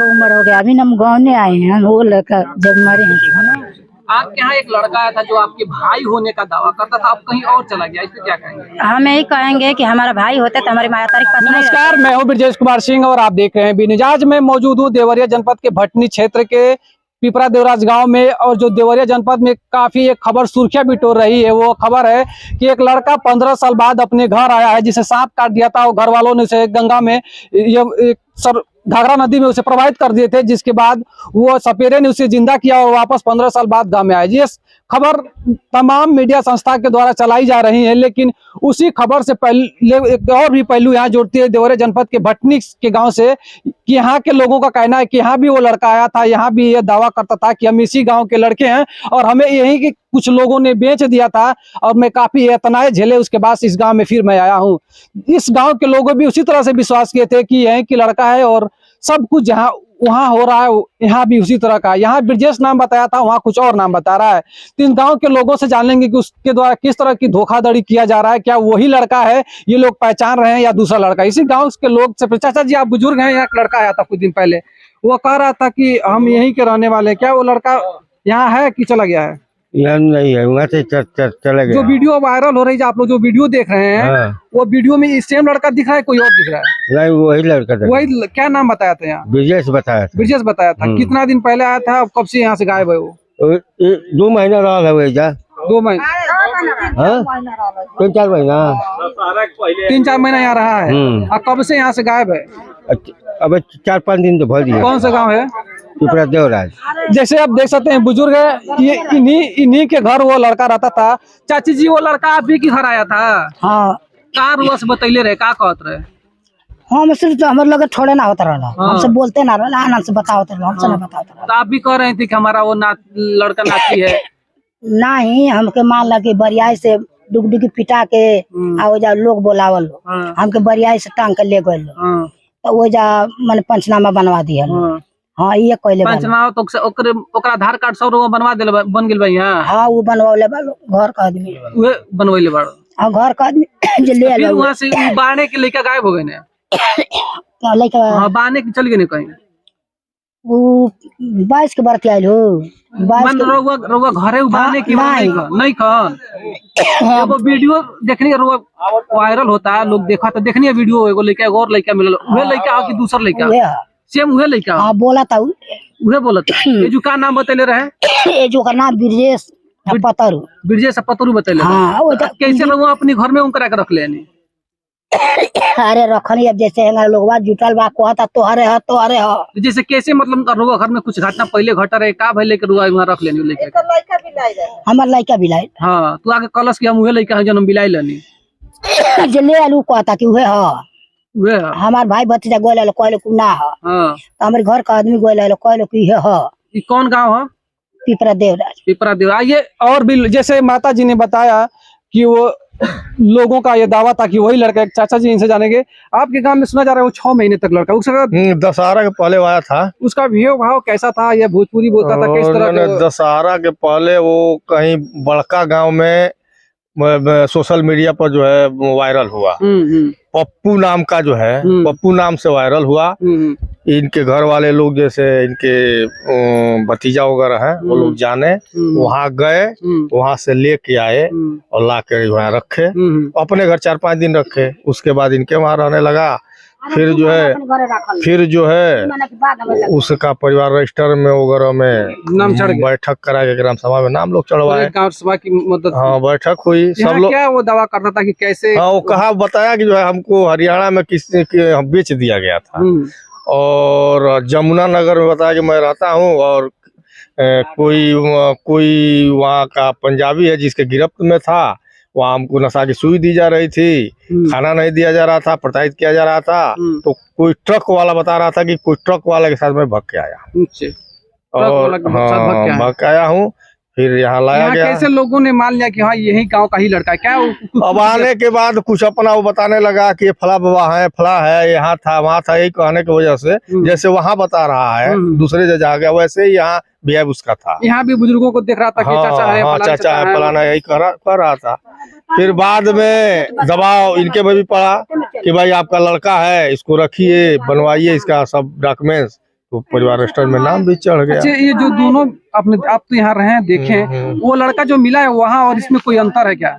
उम्र हो गया, अभी हम गाँव में आए हैं, वो लड़का जब मरे हैं। आपके यहाँ एक लड़का आया था जो आपके भाई होने का दावा करता था, अब कहीं और चला गया, इस पे क्या कहेंगे? हम यही कहेंगे कि हमारा भाई होता तो हमारी माता तारीख पसंद। नमस्कार, मैं हूं ब्रजेश कुमार सिंह और आप देख रहे हैं बिनिजाज में मौजूद हूं देवरिया जनपद के भटनी क्षेत्र के पिपरा देवराज गांव में। और जो देवरिया जनपद में काफी एक खबर सुर्खियां बिटोर रही है, वो खबर है कि एक लड़का 15 साल बाद अपने घर आया है, जिसे सांप काट दिया था और घर वालों ने उसे गंगा में घाघरा नदी में उसे प्रवाहित कर दिए थे, जिसके बाद वो सपेरे ने उसे जिंदा किया और वापस 15 साल बाद गांव में आया। ये खबर तमाम मीडिया संस्था के द्वारा चलाई जा रही है, लेकिन उसी खबर से पहले एक और भी पहलू यहाँ जोड़ती है देवरिया जनपद के भटनी के गांव से, कि यहाँ के लोगों का कहना है कि यहाँ भी वो लड़का आया था, यहाँ भी ये दावा करता था कि हम इसी गांव के लड़के हैं और हमें यहीं के कुछ लोगों ने बेच दिया था और मैं काफी यातनाएं झेले उसके बाद इस गांव में फिर मैं आया हूँ। इस गांव के लोगों भी उसी तरह से विश्वास किए थे कि यहीं की लड़का है और सब कुछ जहाँ वहाँ हो रहा है यहाँ भी उसी तरह का। यहाँ ब्रजेश नाम बताया था, वहाँ कुछ और नाम बता रहा है। तो इन गांव के लोगों से जान लेंगे कि उसके द्वारा किस तरह की धोखाधड़ी किया जा रहा है, क्या वही लड़का है ये लोग पहचान रहे हैं या दूसरा लड़का। इसी गांव के लोग से चाचा जी आप बुजुर्ग हैं, यहाँ लड़का आया था कुछ दिन पहले, वो कह रहा था कि हम यहीं के रहने वाले हैं, क्या वो लड़का यहाँ है कि चला गया है? यहाँ नहीं है, वहाँ से चले गए। जो वीडियो वायरल हो रही है, आप लोग जो वीडियो देख रहे हैं, वो वीडियो में सेम लड़का दिख रहा है, कोई और दिख रहा है? नहीं, वही लड़का था। वही, क्या नाम बताया था यहाँ? ब्रजेश बताया था। ब्रजेश बताया था। कितना दिन पहले आया था, कब से यहाँ से गायब है वो? 2 महीना रहा है वैसा। 2 महीना, 3-4 महीना, 3-4 महीना यहाँ रहा है। और कब से यहाँ से गायब है? अब 4-5 दिन तो भर दिया। कौन सा गाँव है? पिपरा देवराज। जैसे आप देख सकते हैं बुजुर्ग है, ये इन्हीं के घर वो लड़का रहता था। चाची जी, वो लड़का आप भी के घर आया था? हाँ, कार रुआ से बतैले रहे, का कहत रहे? हम सिर्फ तो हमारे लोग थोड़े ना होता रहा, हमसे बोलते ना रहा, आनंद से बताओ हमसे ना बताओ। तो आप भी कह रहे थे कि हमारा वो लड़का नाती है? नहीं, हमके मान लगे बरियाई से डुगडुगी पिटा के आओ जा लोग बोलावल, हमके बरियाई से टांग के ले गए, तो वो जा मैंने पंचनामा बनवा दिया। हाँ, ये कहले पंचनामा तो ओकरा आधार कार्ड सब बनवा देले, बन गेल भाई। हाँ, वो बनवाले बालो, घर का आदमी उहे बनवैले बाड़ो। हाँ, घर का आदमी जे ले फिर वहां से बाने के लड़का गायब हो गए ने। क्या लड़का? हां, बाने के चल गए ने कहीं। वो 22 के बरती आइल हो, 22 के रोवा घरे बाने की नहीं कौन। एगो वीडियो देखनी रोवा वायरल होता है, लोग देखा तो देखनी है वीडियो, एगो लड़का एक और लड़का मिलल, उहे लड़का हो कि दूसरा लड़का? सेम उहे लड़का? हाँ, बोला था उहे बोला था। ये जो का नाम बतैले रहे? ये जो का नाम ब्रजेश पतरू। ब्रजेश पतरू बतैले। हाँ, वो कैसे लोग अपने घर में उनकरा के रख लेनी? अरे रखनी, अब जैसे लोग जुटल बा कहता तोहरे है तोहरे है, जैसे कैसे मतलब रुआ घर में कुछ घटना पहले घटा रहे, का भले के रुआ वहां रख लेनी लेके? हमार लड़का बिलाई। हाँ, तू आगे कलश की हम उहे लड़का है जन्म बिलाई लेनी जे ले आलू कहता कि उहे है, उहे है। हमार भाई भतीजा गोले कहले कि ना है। हां, तो हमारे घर का आदमी गोले कहले कि ये है। ये कौन गांव है? पिपरा देवराज। पिपरा देवराज। ये और भी जैसे माता जी ने बताया कि वो लोगों का ये दावा था कि वही लड़का। चाचा जी इनसे जानेंगे, आपके गांव में सुना जा रहा है वो 6 महीने तक लड़का, उसका दशहरा के पहले आया था। उसका भेव भाव कैसा था? ये भोजपुरी बोलता था, किस तरह का? दशहरा के पहले वो कहीं बड़का गांव में सोशल मीडिया पर जो है वायरल हुआ। पप्पू नाम का जो है, पप्पू नाम से वायरल हुआ। इनके घर वाले लोग जैसे इनके भतीजा वगैरह हैं, वो लोग जाने, वहां गए, वहां से लेके आए और ला के वहाँ रखे, अपने घर 4-5 दिन रखे। उसके बाद इनके वहां रहने लगा। फिर जो है उसका परिवार रजिस्टर में वगैरह में बैठक करा के ग्राम सभा में नाम लोग चढ़वाए, ग्राम सभा की मदद। हाँ, बैठक हुई। सब लोग क्या वो दावा करता था कि कैसे? हाँ, वो कहा बताया कि जो है हमको हरियाणा में किसी के बेच दिया गया था, और जमुना नगर में बताया कि मैं रहता हूँ, और कोई वहाँ का पंजाबी है जिसके गिरफ्त में था, वहाँ हमको नशा की सुई दी जा रही थी, खाना नहीं दिया जा रहा था, प्रताड़ित किया जा रहा था। तो कोई ट्रक वाला बता रहा था कि कोई ट्रक वाले के साथ मैं भग के आया, और भग के आया हूँ। फिर यहाँ लाया गया। कैसे लोगों ने मान लिया कि हाँ यही गांव का ही लड़का है? क्या अब आने के बाद कुछ अपना वो बताने लगा कि फला बाबा है, फला है, यहाँ था वहाँ था, यही कहने की वजह से जैसे वहाँ बता रहा है दूसरे जगह आ गया, वैसे ही यहाँ भी उसका था। यहाँ भी बुजुर्गों को देख रहा था कि चाचा है, चाचा है, फलाना, यही कर रहा था। फिर बाद में दबाव इनके में भी पड़ा, कि भाई आपका लड़का है, इसको रखिए, बनवाइए इसका सब डॉक्यूमेंट्स, तो परिवार रजिस्टर में नाम भी चढ़ गया। अच्छा, ये जो दोनों आप तो यहाँ रहे हैं, देखे हैं, वो लड़का जो मिला है वहाँ और इसमें कोई अंतर है क्या?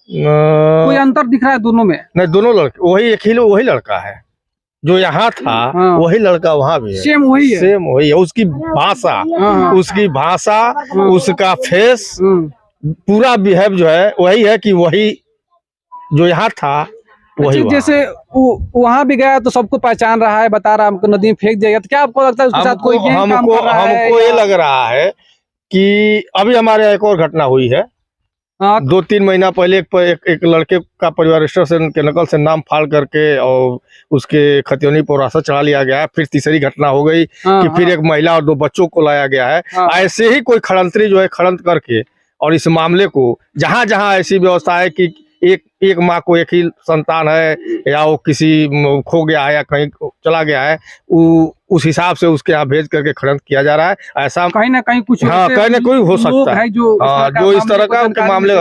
कोई अंतर दिख रहा है दोनों में? नहीं, दोनों लड़के वही लड़का है जो यहाँ था। हाँ। वही लड़का वहाँ भी है, सेम वही है। सेम वही है। उसकी भाषा, उसका फेस, पूरा बिहेव जो है वही है कि वही जो यहाँ था वही। अच्छा, जैसे वहाँ भी गया तो सबको पहचान रहा है, बता रहा है हमको नदी में फेंक दिया, तो क्या आपको लगता है उसके साथ कोई गैंग काम कर रहा है? हमको ये लग रहा है कि अभी हमारे यहाँ एक और घटना हुई है। 2-3 महीना पहले एक लड़के का परिवार रजिस्टर से के नकल से नाम फाड़ करके और उसके खतियोनी पर रास्ता चढ़ा लिया गया है। फिर तीसरी घटना हो गई कि फिर एक महिला और 2 बच्चों को लाया गया है। ऐसे ही कोई खड़ंत्री जो है खड़ंत करके और इस मामले को जहां जहां ऐसी व्यवस्था है कि एक माँ को एक ही संतान है या वो किसी खो गया है या कहीं चला गया है, उस हिसाब से उसके यहाँ भेज करके खड़ंत किया जा रहा है। ऐसा कहीं ना कहीं कुछ कहीं ना कोई हो सकता है जो इस तरह का उनके मामले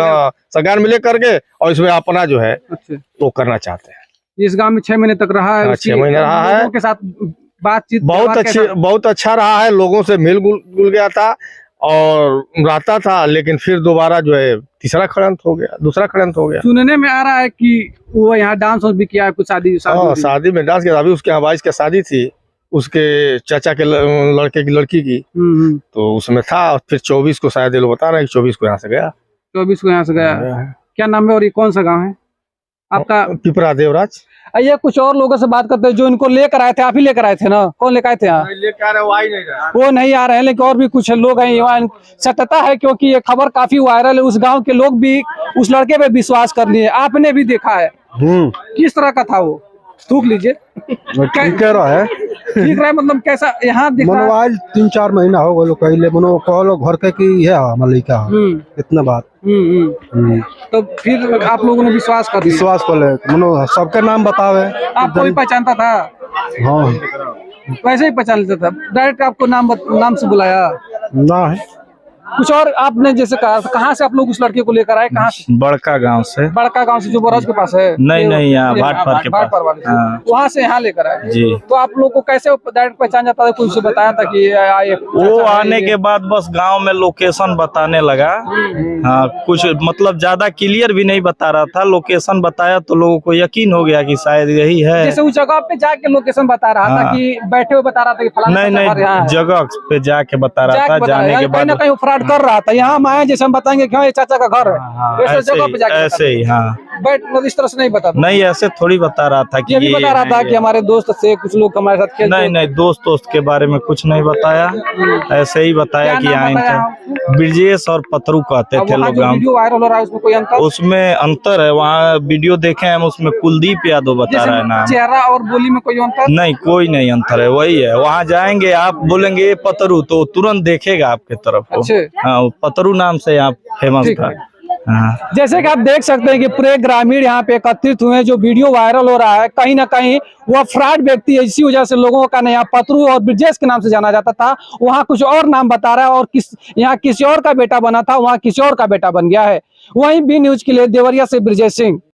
संज्ञान में लेकर के और इसमें अपना जो है वो करना चाहते हैं। इस गांव में 6 महीने तक रहा है। 6 महीने रहा है, लोगों के साथ बातचीत बहुत अच्छा रहा है। लोगों से मिल गुल गया था और रहता था, लेकिन फिर दोबारा जो है दूसरा खड़ंत हो गया। सुनने में आ रहा है कि वो यहाँ डांस भी किया है, कुछ शादी में डांस किया। अभी उसके यहाँ 22 की शादी थी, उसके चाचा के लड़के की लड़की की, तो उसमें था। फिर 24 को शायद लोग बता रहे हैं कि 24 को यहाँ से गया। 24 को यहाँ से गया। क्या नाम है और ये कौन सा गाँव है आपका? पिपरा देवराज। ये कुछ और लोगों से बात करते हैं जो इनको लेकर आए थे। आप ही लेकर आए थे ना? कौन लेकर आए थे यहाँ? वो नहीं आ रहे हैं, लेकिन और भी कुछ लोग हैं यहाँ। सत्यता है क्योंकि ये खबर काफी वायरल है। उस गांव के लोग भी उस लड़के पे विश्वास कर लिए। आपने भी देखा है, किस तरह का था वो? थूक लीजिए। ठीक कह रहा है, ठीक रहा है मतलब कैसा यहाँ दिख रहा है? मोबाइल 3-4 महीना हो गए कहले मनो कहलो घर के की है मलिका इतना बात। तो फिर आप लोगों ने विश्वास कर ले मनो सबके नाम बतावे। आपको भी पहचानता था? हाँ, वैसे ही पहचान लेता था। डायरेक्ट आपको नाम से बुलाया ना है। कुछ और आपने जैसे कहा, कहाँ से आप लोग उस लड़के को लेकर आए? कहाँ से? बड़का गांव से। बड़का गांव से जो बरौज के पास है? नहीं, यहाँ भाटपार के पास। वहाँ से यहाँ लेकर आए जी। तो आप लोग को कैसे डायरेक्ट पहचान जाता था? कोई से बताया था कि वो आने के बाद बस गांव में लोकेशन बताने लगा। हाँ, कुछ मतलब ज्यादा क्लियर भी नहीं बता रहा था। लोकेशन बताया तो लोगों को यकीन हो गया कि शायद यही है। जैसे उस जगह पे जाके लोकेशन बता रहा था कि बैठे हुए बता रहा था कि फलाना नहीं, जगह पे जाके बता रहा था। जाने के बाद कहीं फ्रॉड कर रहा था। यहाँ हम आए जैसे हम बताएंगे कि ये चाचा का घर है, ऐसे जगह पे जाके ऐसे ही। हाँ, बैठ मतलब इस तरह से नहीं बता, नहीं ऐसे थोड़ी बता रहा था कि ये भी बता रहा था कि हमारे दोस्त से कुछ लोग हमारे साथ खेलते। नहीं, दोस्त के बारे में कुछ नहीं बताया। ऐसे ही बताया कि यहाँ ब्रजेश और पतरू कहते थे लोग। वीडियो वायरल हो रहा है उसमें कोई अंतर? उसमें अंतर है। वहाँ वीडियो देखे हम, उसमें कुलदीप यादव बता रहा है ना। चेहरा और बोली में कोई अंतर नहीं, कोई नहीं अंतर है, वही है। वहाँ जाएंगे आप बोलेंगे ये पतरू तो तुरंत देखेगा आपके तरफ। हाँ, पतरू नाम से यहाँ फेमस था। हाँ। जैसे कि आप देख सकते हैं कि पूरे ग्रामीण यहाँ पे एकत्रित हुए। जो वीडियो वायरल हो रहा है कहीं ना कहीं वह फ्रॉड व्यक्ति है। इसी वजह से लोगों का यहाँ पतरू और ब्रजेश के नाम से जाना जाता था। वहाँ कुछ और नाम बता रहा है और यहाँ किसी और का बेटा बना था, वहाँ किसी और का बेटा बन गया है। वहीं बी न्यूज के लिए देवरिया से ब्रजेश सिंह।